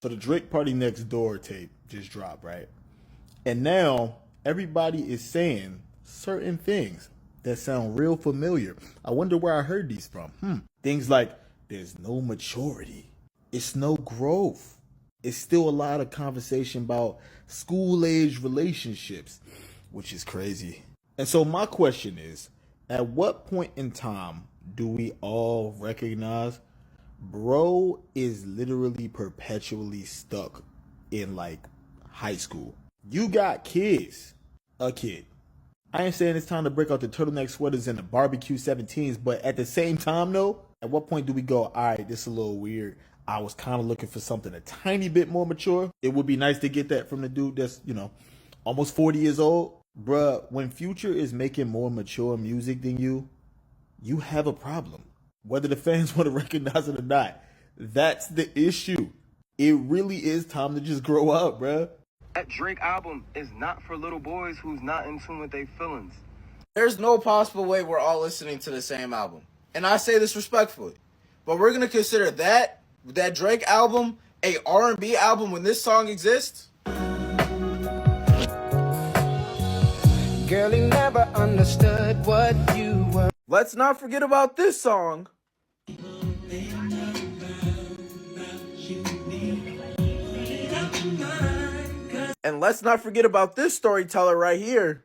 So the Drake Party Next Door tape just dropped, right? And now everybody is saying certain things that sound real familiar. I wonder where I heard these from. Things like, there's no maturity. It's no growth. It's still a lot of conversation about school-age relationships, which is crazy. And so my question is, at what point in time do we all recognize bro is literally perpetually stuck in like high school? You got kids, a kid. I ain't saying it's time to break out the turtleneck sweaters and the barbecue 17s, but at the same time though, at what point do we go, all right, this is a little weird. I was kind of looking for something a tiny bit more mature. It would be nice to get that from the dude that's, almost 40 years old. Bruh, when Future is making more mature music than you have a problem. Whether the fans want to recognize it or not, that's the issue. It really is time to just grow up, bruh. That Drake album is not for little boys who's not in tune with their feelings. There's no possible way we're all listening to the same album. And I say this respectfully. But we're going to consider that Drake album a R&B album when this song exists? Girl, he never understood what you were. Let's not forget about this song. And let's not forget about this storyteller right here.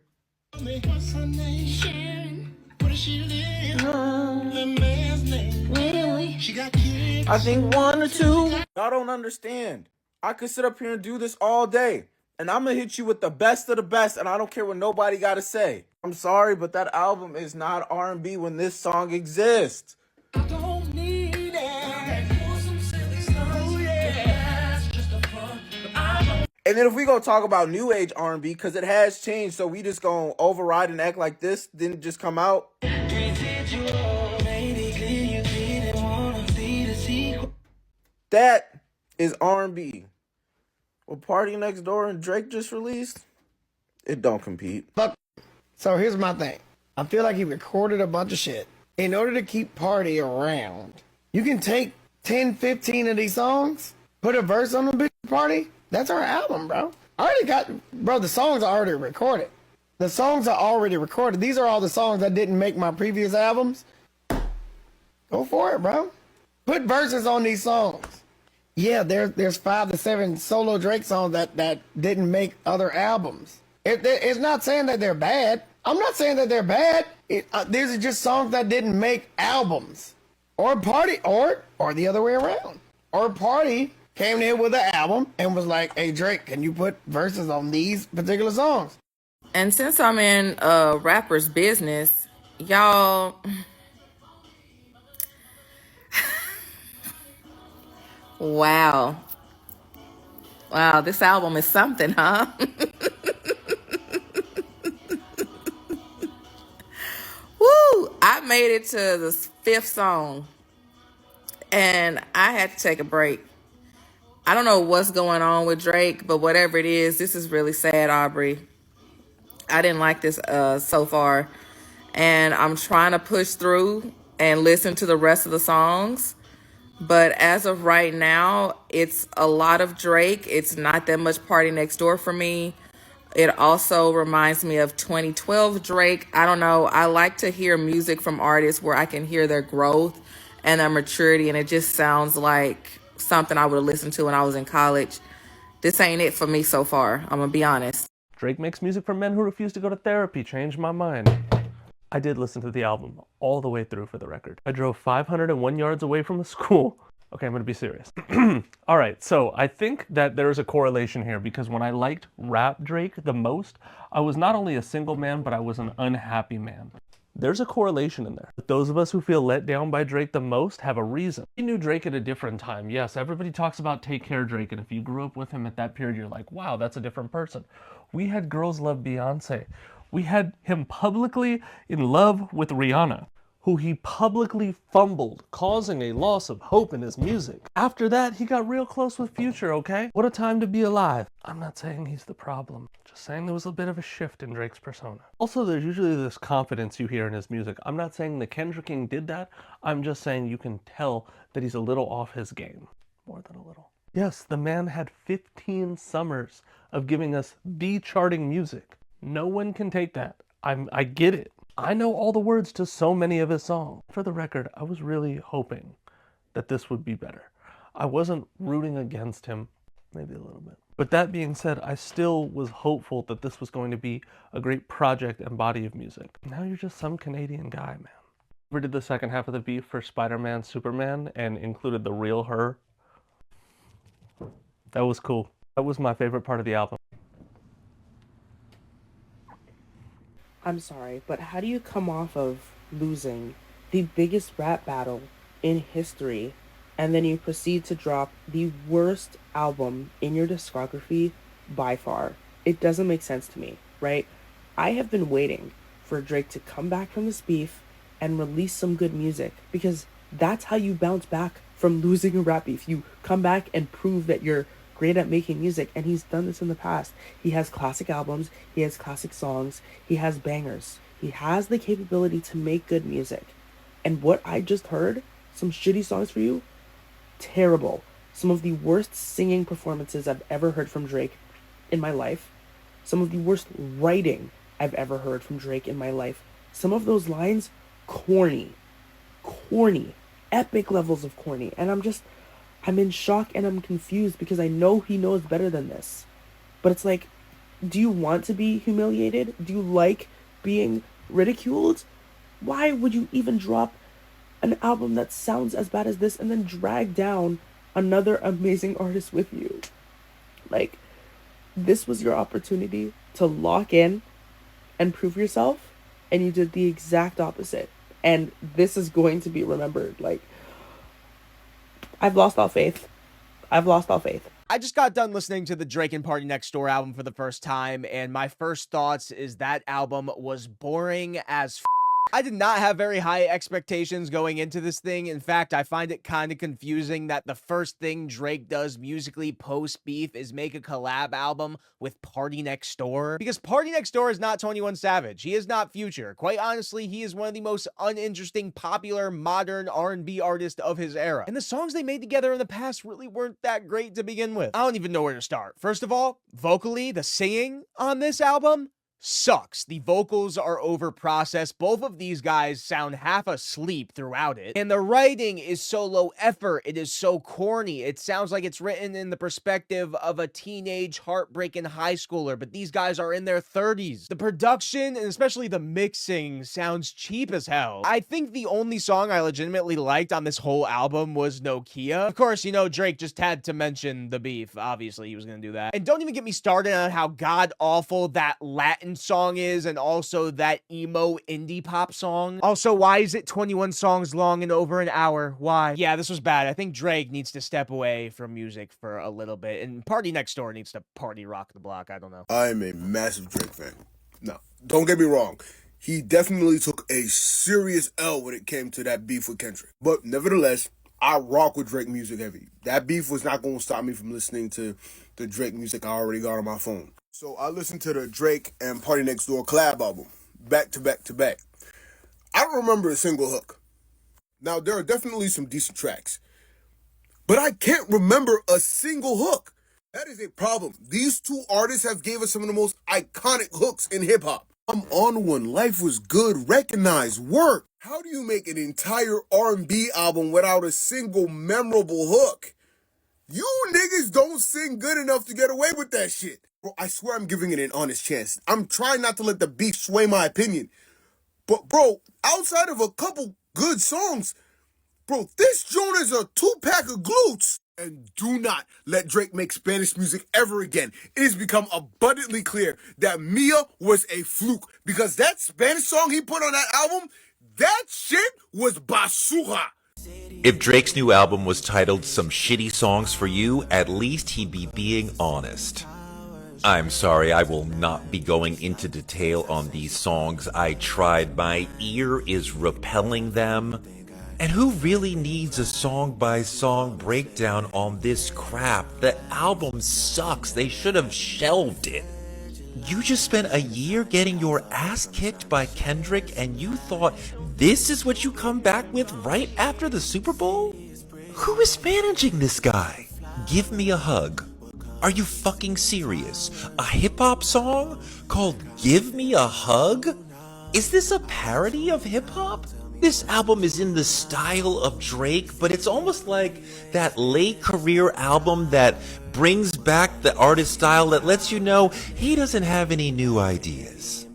I think 1 or 2. Y'all don't understand. I could sit up here and do this all day. And I'm going to hit you with the best of the best. And I don't care what nobody got to say. I'm sorry, but that album is not R&B when this song exists. I don't need it. And then if we go talk about new age R&B, because it has changed, so we just gonna override and act like this didn't just come out. That is R&B. What Party Next Door and Drake just released, it don't compete. So here's my thing. I feel like he recorded a bunch of shit. In order to keep Party around, you can take 10, 15 of these songs, put a verse on the big Party. That's our album, bro. The songs are already recorded. The songs are already recorded. These are all the songs that didn't make my previous albums. Go for it, bro. Put verses on these songs. Yeah, there's 5 to 7 solo Drake songs that didn't make other albums. It's not saying that they're bad. I'm not saying that there bad. These are just songs that didn't make albums. Or Party, or the other way around. Or Party came in with an album and was like, hey, Drake, can you put verses on these particular songs? And since I'm in a rapper's business, y'all... Wow, this album is something, huh? Woo! I made it to the 5th song, and I had to take a break. I don't know what's going on with Drake, but whatever it is, this is really sad, Aubrey. I didn't like this so far, and I'm trying to push through and listen to the rest of the songs. But as of right now, it's a lot of Drake. It's not that much Party Next Door for me. It also reminds me of 2012 Drake. I don't know. I like to hear music from artists where I can hear their growth and their maturity, and it just sounds like something I would have listened to when I was in college. This ain't it for me so far. I'm going to be honest. Drake makes music for men who refuse to go to therapy. Changed my mind. I did listen to the album all the way through, for the record. I drove 501 yards away from the school. Okay, I'm gonna be serious. All right, so I think that there is a correlation here, because when I liked rap Drake the most, I was not only a single man, but I was an unhappy man. There's a correlation in there. Those of us who feel let down by Drake the most have a reason. We knew Drake at a different time. Yes, everybody talks about Take Care Drake, and if you grew up with him at that period, you're like, wow, that's a different person. We had Girls Love Beyonce. We had him publicly in love with Rihanna, who he publicly fumbled, causing a loss of hope in his music. After that, he got real close with Future, okay? What a time to be alive. I'm not saying he's the problem, just saying there was a bit of a shift in Drake's persona. Also, there's usually this confidence you hear in his music. I'm not saying the Kendrick King did that, I'm just saying you can tell that he's a little off his game. More than a little. Yes, the man had 15 summers of giving us the charting music. No one can take that. I get it. I know all the words to so many of his songs. For the record, I was really hoping that this would be better. I wasn't rooting against him, maybe a little bit. But that being said, I still was hopeful that this was going to be a great project and body of music. Now you're just some Canadian guy, man. We did the second half of the beef for Spider-Man, Superman, and included the real her. That was cool. That was my favorite part of the album. I'm sorry, but how do you come off of losing the biggest rap battle in history and then you proceed to drop the worst album in your discography by far? It doesn't make sense to me, right? I have been waiting for Drake to come back from this beef and release some good music because that's how you bounce back from losing a rap beef. You come back and prove that you're great at making music, and he's done this in the past. He has classic albums, he has classic songs, he has bangers. He has the capability to make good music. And what I just heard, some shitty songs for you, terrible. Some of the worst singing performances I've ever heard from Drake in my life. Some of the worst writing I've ever heard from Drake in my life. Some of those lines, corny, epic levels of corny. And I'm in shock and I'm confused because I know he knows better than this. But it's like, do you want to be humiliated? Do you like being ridiculed? Why would you even drop an album that sounds as bad as this and then drag down another amazing artist with you? Like, this was your opportunity to lock in and prove yourself, and you did the exact opposite. And this is going to be remembered. Like, I've lost all faith. I just got done listening to the Drake and Party Next Door album for the first time, and my first thoughts is that album was boring as f. I did not have very high expectations going into this thing. In fact, I find it kind of confusing that the first thing Drake does musically post-beef is make a collab album with Party Next Door. Because Party Next Door is not 21 Savage. He is not Future. Quite honestly, he is one of the most uninteresting, popular, modern R&B artists of his era. And the songs they made together in the past really weren't that great to begin with. I don't even know where to start. First of all, vocally, the singing on this album sucks. The vocals are over-processed. Both of these guys sound half asleep throughout it. And the writing is so low effort. It is so corny. It sounds like it's written in the perspective of a teenage, heartbreaking high schooler, but these guys are in their 30s. The production, and especially the mixing, sounds cheap as hell. I think the only song I legitimately liked on this whole album was Nokia. Of course, you know, Drake just had to mention the beef. Obviously, he was gonna do that. And don't even get me started on how god-awful that Latin song is, and also that emo indie pop song. Also, why is it 21 songs long and over an hour? Why? Yeah, this was bad. I think Drake needs to step away from music for a little bit, and Party Next Door needs to party rock the block. I don't know. I am a massive Drake fan. No, don't get me wrong. He definitely took a serious L when it came to that beef with Kendrick. But nevertheless, I rock with Drake music heavy. That beef was not going to stop me from listening to the Drake music I already got on my phone. So I listened to the Drake and Party Next Door collab album, back to back to back. I don't remember a single hook. Now, there are definitely some decent tracks, but I can't remember a single hook. That is a problem. These two artists have gave us some of the most iconic hooks in hip-hop. I'm on one. Life was good. Recognize. Work. How do you make an entire R&B album without a single memorable hook? You niggas don't sing good enough to get away with that shit. Bro, I swear I'm giving it an honest chance. I'm trying not to let the beef sway my opinion. But, bro, outside of a couple good songs, bro, this joint is a 2-pack of glutes. And do not let Drake make Spanish music ever again. It has become abundantly clear that Mia was a fluke. Because that Spanish song he put on that album, that shit was basura. If Drake's new album was titled Some Shitty Songs for You, at least he'd be being honest. I'm sorry, I will not be going into detail on these songs. I tried. My ear is repelling them. And who really needs a song-by-song breakdown on this crap? The album sucks. They should have shelved it. You just spent a year getting your ass kicked by Kendrick, and you thought this is what you come back with right after the Super Bowl? Who is managing this guy? Give Me a Hug. Are you fucking serious? A hip-hop song called Give Me a Hug? Is this a parody of hip-hop? This album is in the style of Drake, but it's almost like that late career album that brings back the artist style that lets you know he doesn't have any new ideas.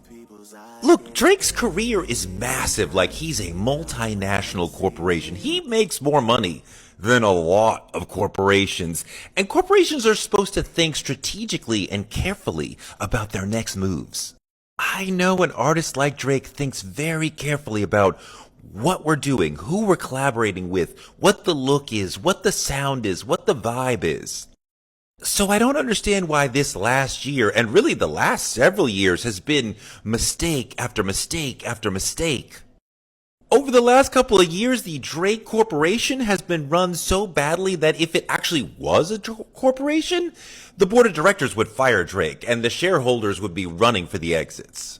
Look, Drake's career is massive, like he's a multinational corporation. He makes more money than a lot of corporations. And corporations are supposed to think strategically and carefully about their next moves. I know an artist like Drake thinks very carefully about what we're doing, who we're collaborating with, what the look is, what the sound is, what the vibe is. So I don't understand why this last year, and really the last several years, has been mistake after mistake after mistake. Over the last couple of years, the Drake Corporation has been run so badly that if it actually was a corporation, the board of directors would fire Drake and the shareholders would be running for the exits.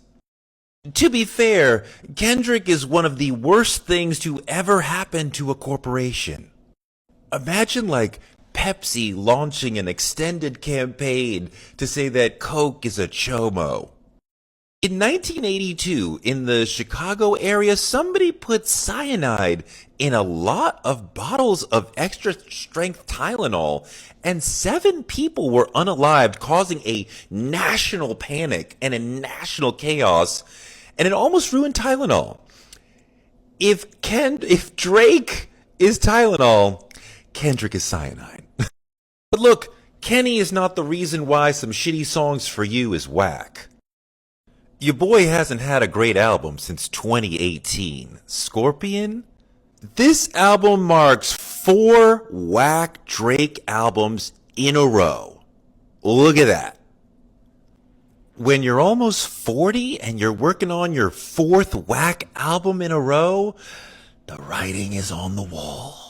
To be fair, Kendrick is one of the worst things to ever happen to a corporation. Imagine like Pepsi launching an extended campaign to say that Coke is a chomo. In 1982, in the Chicago area, somebody put cyanide in a lot of bottles of extra-strength Tylenol, and 7 people were unalived, causing a national panic and a national chaos, and it almost ruined Tylenol. If Drake is Tylenol, Kendrick is cyanide. But look, Kenny is not the reason why some shitty songs for you is whack. Your boy hasn't had a great album since 2018. Scorpion? This album marks 4 whack Drake albums in a row. Look at that. When you're almost 40 and you're working on your 4th whack album in a row, the writing is on the wall.